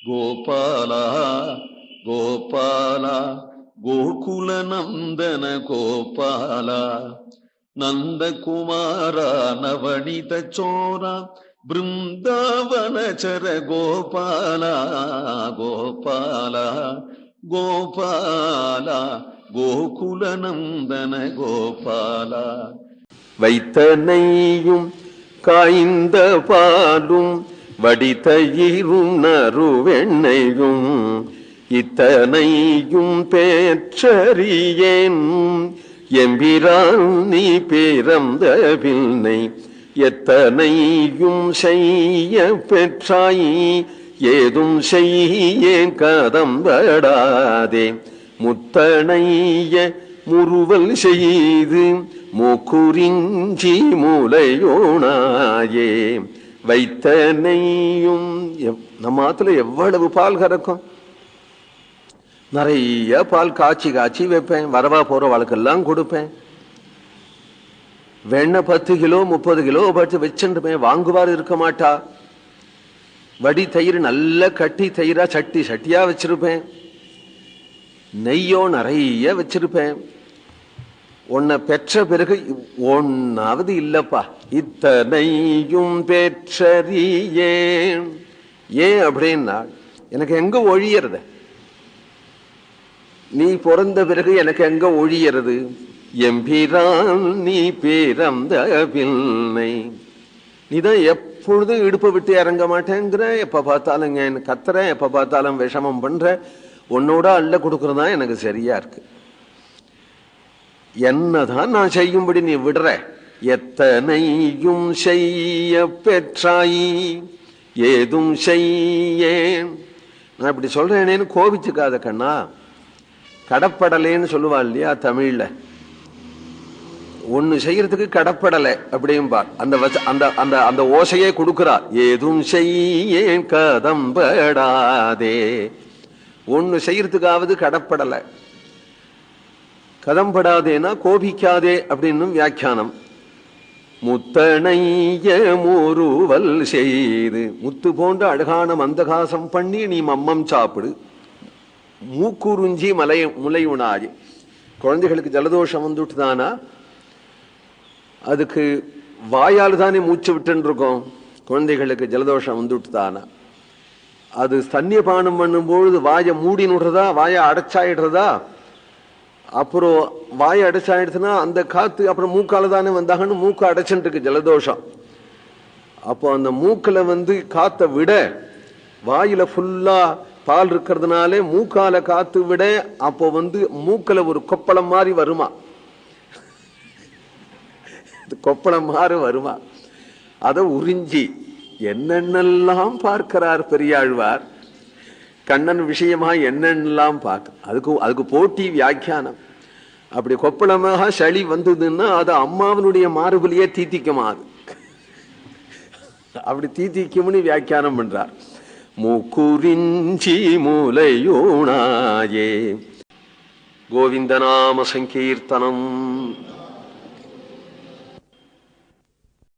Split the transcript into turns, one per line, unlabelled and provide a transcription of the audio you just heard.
கோபால கோபால கோகுல நந்தன கோபால நந்தகுமார நவனித சோர பிருந்தாவனச்சர கோபால கோபால கோபால கோகுல நந்தன கோபால. வைத்தனையும் காய்ந்த பாலும் வடிதயிரும் நறுவெண்ணையும் இத்தனையும் பேற்றறியேன் எம்பிரான் நீ பிறந்த பின்னை எத்தனையும் செய்ய பெற்றாய் ஏதும் செய்யேன் கதம்படாதே முத்தனைய முறுவல் செய்து மூக்குறிஞ்சி மூலையோனாயே. வைத்தனையும் நம்ம ஆத்துல எவ்வளவு பால் கறக்கும், நிறைய பால் காய்ச்சி காய்ச்சி வைப்பேன், வரவா போற வாழ்க்கெல்லாம் கொடுப்பேன். வெண்ணெய் 10 கிலோ 30 கிலோ பட்டு வச்சுருப்பேன், வாங்குவார் இருக்க மாட்டா. வடி தயிர் நல்ல கட்டி தயிரா சட்டி சட்டியா வச்சிருப்பேன், நெய்யோ நிறைய வச்சிருப்பேன். உன்னை பெற்ற பிறகு ஒன்னாவது இல்லப்பா, இத்தனையும் பெற்றறியேன். ஏன் அப்படின்னா எனக்கு எங்க ஒழியறது, நீ பிறந்த பிறகு எனக்கு எங்க ஒழியறது. எம்பிரான் நீ பிறந்த பின்னை, நீதான் எப்பொழுதும் இடுப்பை விட்டு இறங்க மாட்டேங்கிற, எப்ப பார்த்தாலும் கத்துற, எப்ப பார்த்தாலும் விஷமம் பண்ற, உன்னோட அள்ள கொடுக்கறதா எனக்கு சரியா இருக்கு. என்னதான் நான் செய்யும்படி நீ விடுற. எத்தனையும் செய்ய பெற்றாய் ஏதும் செய்யேன். நான் இப்படி சொல்றேனேன்னு கோபிச்சுக்காத கண்ணா. கடப்படலேன்னு சொல்லுவா இல்லையா தமிழ்ல, ஒன்னு செய்யறதுக்கு கடப்படலை அப்படிம்பார். அந்த அந்த அந்த அந்த ஓசையே கொடுக்கிறா. ஏதும் செய்யேன் கதம்படாதே, ஒன்னு செய்யறதுக்காவது கடப்படலை. கதம்படாதேனா கோபிக்காதே அப்படின்னு வியாக்கியானம். முத்தனைய முறுவல் செய்து, முத்து போன்ற அழகான மந்தகாசம் பண்ணி நீ மம்மம் சாப்பிடு. மூக்குறிஞ்சி முலையுணாய். குழந்தைகளுக்கு ஜலதோஷம் வந்துட்டு தானா, அதுக்கு வாயால் தானே மூச்சு விட்டுன்னு இருக்கோம். குழந்தைகளுக்கு ஜலதோஷம் வந்துட்டு தானா, அது தண்ணிய பானம் பண்ணும்பொழுது வாயை மூடினுடுறதா வாயை அடைச்சாயிடுறதா? அப்புறம் வாயை அடைச்சாயிடுச்சுன்னா அந்த காத்து அப்புறம் மூக்கால தானே வந்தாங்கன்னு மூக்கு அடைச்சுட்டு இருக்கு ஜலதோஷம். அப்போ அந்த மூக்கில் காத்த விட வாயில ஃபுல்லா பால் இருக்கிறதுனாலே மூக்கால காத்து விட அப்போ மூக்கில் ஒரு கொப்பளம் மாதிரி வருமா, கொப்பளம் மாதிரி வருமா. அதை உறிஞ்சி என்னென்னலாம் பார்க்கிறார் பெரியாழ்வார். கண்ணன் விஷயமா என்னென்னலாம் பார்க்க, அதுக்கு போட்டி வியாக்கியானம். அப்படி கொப்பளமாக சளி வந்ததுன்னா அது அம்மாவனுடைய மாறுபலியே தீத்திக்குமா, அது அப்படி தீத்திக்கும்னு வியாக்கியானம் பண்றார். மூக்குறிஞ்சி மூலையோனாயே. கோவிந்தநாம சங்கீர்த்தனம்.